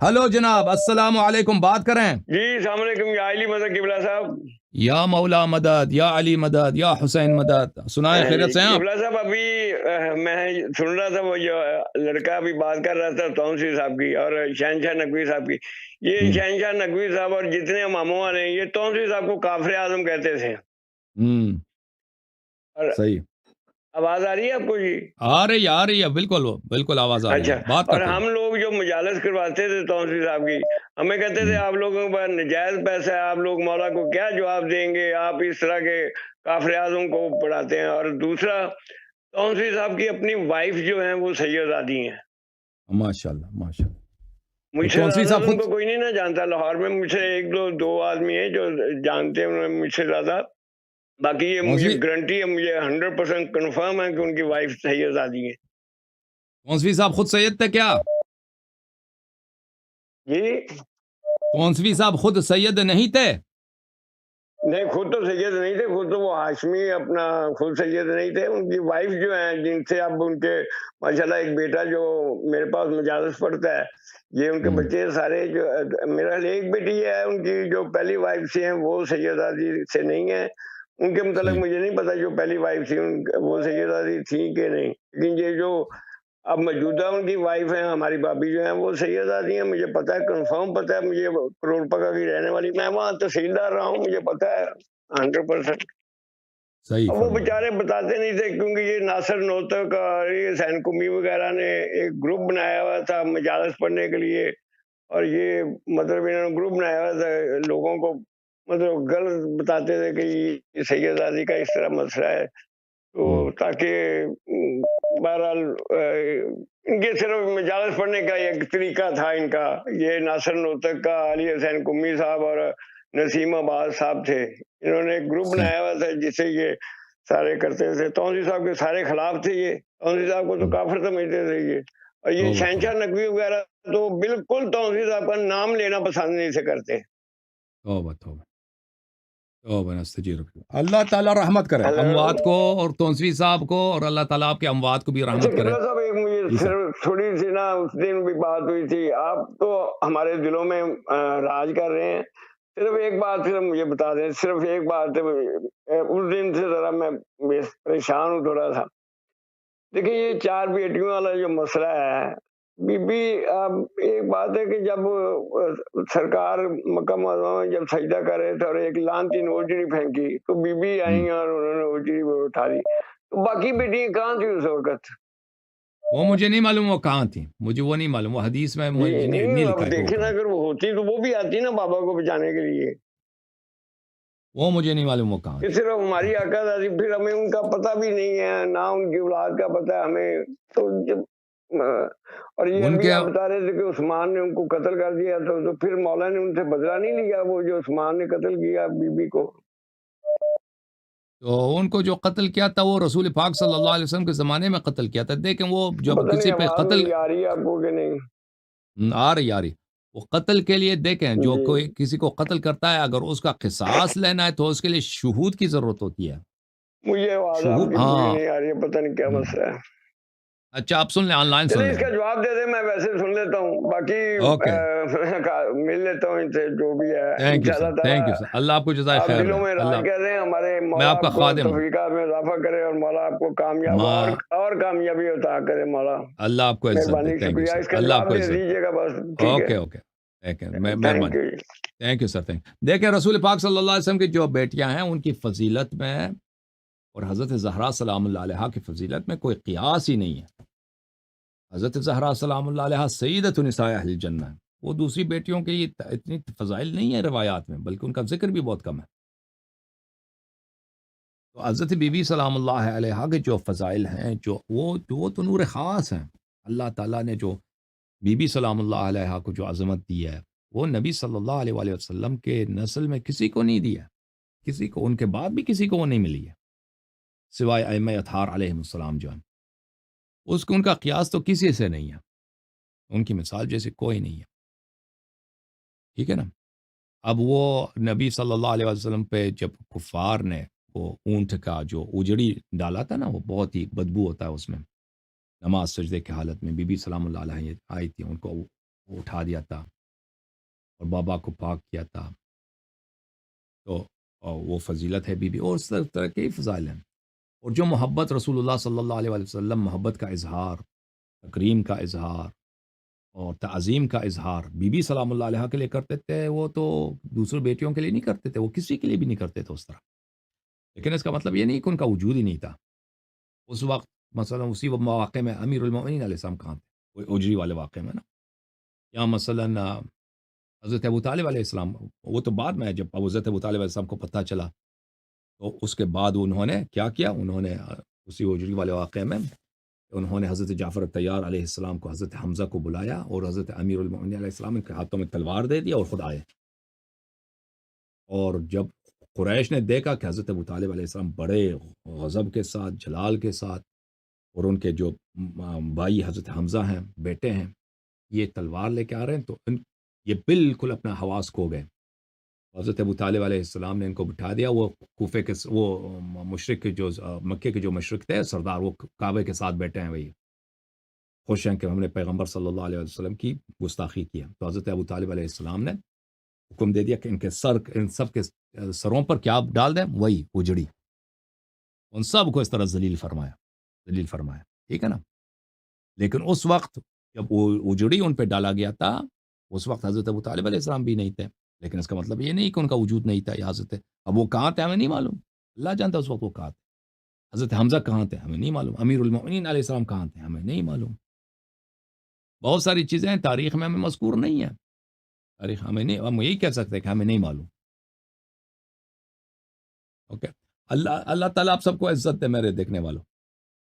Hello جناب، السلام علیکم، بات کریں. جی السلام علیکم، یا علی مدد قبلہ صاحب. یا مولا مدد، یا علی مدد، یا حسین مدد. سنائیں، خیریت سے ہیں آپ؟ قبلہ صاحب ابھی میں سن رہا تھا وہ جو لڑکا ابھی بات کر رہا تھا تونسی صاحب کی اور شہنشاہ نقوی صاحب کی. یہ شہنشاہ نقوی صاحب اور جتنے اماموں والے ہیں یہ تونسی صاحب کو کافر اعظم کہتے تھے. اور صحیح. آواز آ رہی ہے آپ کو؟ جی آ رہی ہے، بالکل آواز آ رہی ہے. اچھا. بات اور کرتے ہیں. ہم لوگ جو مجالس کرواتے تھے تونسی صاحب کی، ہمیں کہتے تھے آپ لوگوں پر نجائز پیسہ ہے، آپ لوگ مولا کو کیا جواب دیں گے، آپ اس طرح کے کافر اعظم کو پڑھاتے ہیں. اور دوسرا، تونسی صاحب کی اپنی وائف جو ہیں وہ سیدزادی ہیں. ماشاءاللہ ماشاءاللہ. مجھ سے تونسی زیادہ صاحب تو ان خود کو کوئی نہیں نہ جانتا. لاہور میں مجھ سے ایک دو آدمی ہیں جو جانتے ہیں مجھ سے زیادہ. باقی یہ مجھے گارنٹی ہے، مجھے 100% کنفرم ہے کہ ان کی وائف سیدزادی ہیں. تونسوی صاحب خود سید تھے کیا؟ جی تونسوی صاحب خود سید نہیں تھے؟ نہیں، خود تو سید نہیں تھے، خود تو وہ ہاشمی اپنا خود سید نہیں تھے. ان کی وائف جو ہیں جن سے اب ان کے ماشاءاللہ ایک بیٹا جو میرے پاس مجالس پڑھتا ہے، یہ ان کے بچے سارے جو میرا ایک بیٹی ہے ان کی جو پہلی وائف سے ہیں وہ سیدزادی سے نہیں ہے. ان کے متعلق مجھے نہیں پتا جو پہلی وائف تھی وہ سیدزادی تھی کہ نہیں، لیکن یہ جو اب موجودہ ان کی وائف ہیں ہماری بابی جو ہیں وہ سیدزادی ہیں. مجھے پتا ہے، کنفرم پتا ہے مجھے، کروڑ پکا کی رہنے والی. میں وہاں تحصیلدار رہا ہوں، مجھے پتا ہے 100%. اب وہ بیچارے بتاتے نہیں تھے کیونکہ یہ ناصر نوتک اور یہ حسین قمی وغیرہ نے ایک گروپ بنایا ہوا تھا مجالس پڑھنے کے لیے. اور یہ مطلب انہوں نے گروپ بنایا ہوا تھا، لوگوں کو مطلب غلط بتاتے تھے کہ یہ سیدزادی کا اس طرح مسئلہ ہے. تو تاکہ بہرحال ان کے صرف مجالس پڑھنے کا ایک طریقہ تھا ان کا. یہ ناصر نوتک کا، علی حسین قمی صاحب اور نسیم عباس صاحب تھے. انہوں نے ایک گروپ بنایا ہوا تھا جسے یہ سارے کرتے تھے. تونسی صاحب کے سارے خلاف تھے. یہ تونسی صاحب کو تو کافر سمجھتے تھے یہ. اور یہ شہنشاہ نقوی وغیرہ تو بالکل تونسی صاحب کا نام لینا پسند نہیں سے کرتے. اللہ تعالیٰ رحمت کرے اموات کو اور تونسوی صاحب کو، اور اللہ تعالیٰ آپ کے اموات کو بھی رحمت کرے. صاحب ایک مجھے صرف تھوڑی سی نا اس دن بھی بات ہوئی تھی. آپ تو ہمارے دلوں میں راج کر رہے ہیں. صرف ایک بات صرف مجھے بتا دیں، صرف ایک بات. اس دن سے ذرا میں پریشان ہوں تھوڑا سا. دیکھیں یہ 4 بیٹیوں والا جو مسئلہ ہے، بی بی ایک بات ہے کہ جب سرکار مکہ معظمہ میں جب سجدہ کر رہے تھے اور ایک لانتی اوجڑی پھینکی تو بی بی آئی اور انہوں نے اوجڑی اٹھا لی. تو باقی بیٹیاں کہاں تھی اس وقت؟ وہ مجھے نہیں معلوم وہ کہاں تھی، مجھے وہ نہیں معلوم، وہ حدیث میں مجھے نہیں لکھا ہے. دیکھیں نا، اگر وہ ہوتی تو وہ بھی آتی نا بابا کو بچانے کے لیے. وہ مجھے نہیں معلوم وہ کہاں تھی. صرف ہماری آقا دادی، پھر ہمیں ان کا پتہ بھی نہیں ہے، نہ ان کی اولاد کا پتہ ہے ہمیں. تو جب اور یہ ابھی آپ بتا رہے تھے کہ عثمان نے ان کو قتل کر دیا، تو پھر مولا نے ان سے بدلہ نہیں لیا وہ جو عثمان نے قتل کیا بی بی کو؟ تو ان کو جو قتل کیا تھا وہ رسول پاک صلی اللہ علیہ وسلم کے زمانے میں قتل کیا تھا. دیکھیں وہ جب کسی پہ قتل آ رہی ہے آپ کو کہ نہیں؟ آ رہی وہ قتل کے لیے، دیکھیں جو کوئی کسی کو قتل کرتا ہے اگر اس کا قصاص لینا ہے تو اس کے لیے شہود کی ضرورت ہوتی ہے. مجھے آواز آپ کی پوری نہیں آ رہی ہے، پتہ نہیں کیا مسئلہ ہے. اچھا آپ سن لیں، آن لائن سن لیں. اس کا جواب دے دیں، میں ویسے سن لیتا ہوں، باقی مل لیتا ہوں ان سے جو بھی ہے. تھینک یو سر، اللہ آپ کو جزائے خیر. دلوں میں راج کر رہے ہیں ہمارے. میں آپ کا خادم ہوں. توفیقات میں اضافہ کرے اور مولا آپ کو کامیاب اور کامیابی عطا کرے مولا. اللہ آپ کو عزت دے. شکریہ. اس کا جواب دے دیجیے گا بس. اوکے مہربانی. Thank you sir. دیکھیں رسول پاک صلی اللہ علیہ وسلم کی جو بیٹیاں ہیں ان کی فضیلت میں اور حضرت زہرا سلام اللہ علیہ کی فضیلت میں کوئی قیاس ہی نہیں ہے. حضرت زہرا سلام اللہ علیہ سیدۃ نساء اہل الجنہ ہے. وہ دوسری بیٹیوں کے اتنی فضائل نہیں ہے روایات میں، بلکہ ان کا ذکر بھی بہت کم ہے. تو حضرت بی بی سلام اللہ علیہ کے جو فضائل ہیں وہ تو نور خاص ہیں. اللہ تعالیٰ نے جو بی بی سلام اللہ علیہ کو جو عظمت دی ہے وہ نبی صلی اللہ علیہ وآلہ وسلم کے نسل میں کسی کو نہیں دیا، کسی کو ان کے بعد بھی کسی کو وہ نہیں ملی ہے سوائے ائمہ اطہار علیہ السلام جو ہیں. ان کا قیاس تو کسی سے نہیں ہے، ان کی مثال جیسے کوئی نہیں ہے. ٹھیک ہے نا. اب وہ نبی صلی اللہ علیہ وسلم پہ جب کفار نے وہ اونٹ کا جو اجڑی ڈالا تھا نا، وہ بہت ہی بدبو ہوتا ہے اس میں، نماز سجدے کی حالت میں بی بی سلام اللہ علیہ آئی تھی، ان کو وہ اٹھا دیا تھا اور بابا کو پاک کیا تھا، تو وہ فضیلت ہے بی بی، اور اس طرح کے فضائل ہیں۔ اور جو محبت رسول اللہ صلی اللہ علیہ وآلہ وسلم، محبت کا اظہار، تکریم کا اظہار اور تعظیم کا اظہار بی بی سلام اللہ علیہ کے لیے کرتے تھے، وہ تو دوسرے بیٹیوں کے لیے نہیں کرتے تھے، وہ کسی کے لیے بھی نہیں کرتے تھے اس طرح۔ لیکن اس کا مطلب یہ نہیں کہ ان کا وجود ہی نہیں تھا اس وقت۔ مثلا اسی مواقع میں امیر المؤمنین علیہ السلام کہاں تھے؟ وہ اجری والے واقعے میں نا، یا مثلا حضرت ابو طالب علیہ السلام، وہ تو بعد میں جب حضرت ابو طالب علیہ السلام کو پتہ چلا تو اس کے بعد انہوں نے کیا کیا، انہوں نے اسی اجری والے واقعے میں انہوں نے حضرت جعفر الطیار علیہ السلام کو، حضرت حمزہ کو بلایا اور حضرت امیر المؤمنین علیہ السلام کے ہاتھوں میں تلوار دے دیا اور خود آئے۔ اور جب قریش نے دیکھا کہ حضرت ابو طالب علیہ السلام بڑے غضب کے ساتھ، جلال کے ساتھ، اور ان کے جو بھائی حضرت حمزہ ہیں، بیٹے ہیں، یہ تلوار لے کے آ رہے ہیں، تو یہ بالکل اپنا حواس کھو گئے۔ حضرت ابو طالب علیہ السلام نے ان کو بٹھا دیا، وہ کوفے کے وہ مشرق کے جو مکے کے جو مشرق تھے سردار، وہ کعبے کے ساتھ بیٹھے ہیں، وہی خوش ہیں کہ ہم نے پیغمبر صلی اللہ علیہ وسلم کی گستاخی کی ہے۔ تو حضرت ابو طالب علیہ السلام نے حکم دے دیا کہ ان سب کے سروں پر کیا ڈال دیں؟ وہی اجڑی، ان سب کو اس طرح ذلیل فرمایا، ٹھیک ہے نا۔ لیکن اس وقت جب وہ اجڑی ان پہ ڈالا گیا تھا، اس وقت حضرت ابو طالب علیہ السلام بھی نہیں تھے، لیکن اس کا مطلب یہ نہیں کہ ان کا وجود نہیں تھا یا حضرت، اب وہ کہاں تھے ہمیں نہیں معلوم، اللہ جانتا اس وقت وہ کہاں تھے۔ حضرت حمزہ کہاں تھے ہمیں نہیں معلوم، امیر المؤمنین علیہ السلام کہاں تھے ہمیں نہیں معلوم۔ بہت ساری چیزیں ہیں تاریخ میں ہمیں مذکور نہیں ہیں، تاریخ ہمیں نہیں، ہم یہی کہہ سکتے ہیں کہ ہمیں نہیں معلوم۔ اوکے، اللہ تعالیٰ آپ سب کو عزت دے میرے دیکھنے والوں۔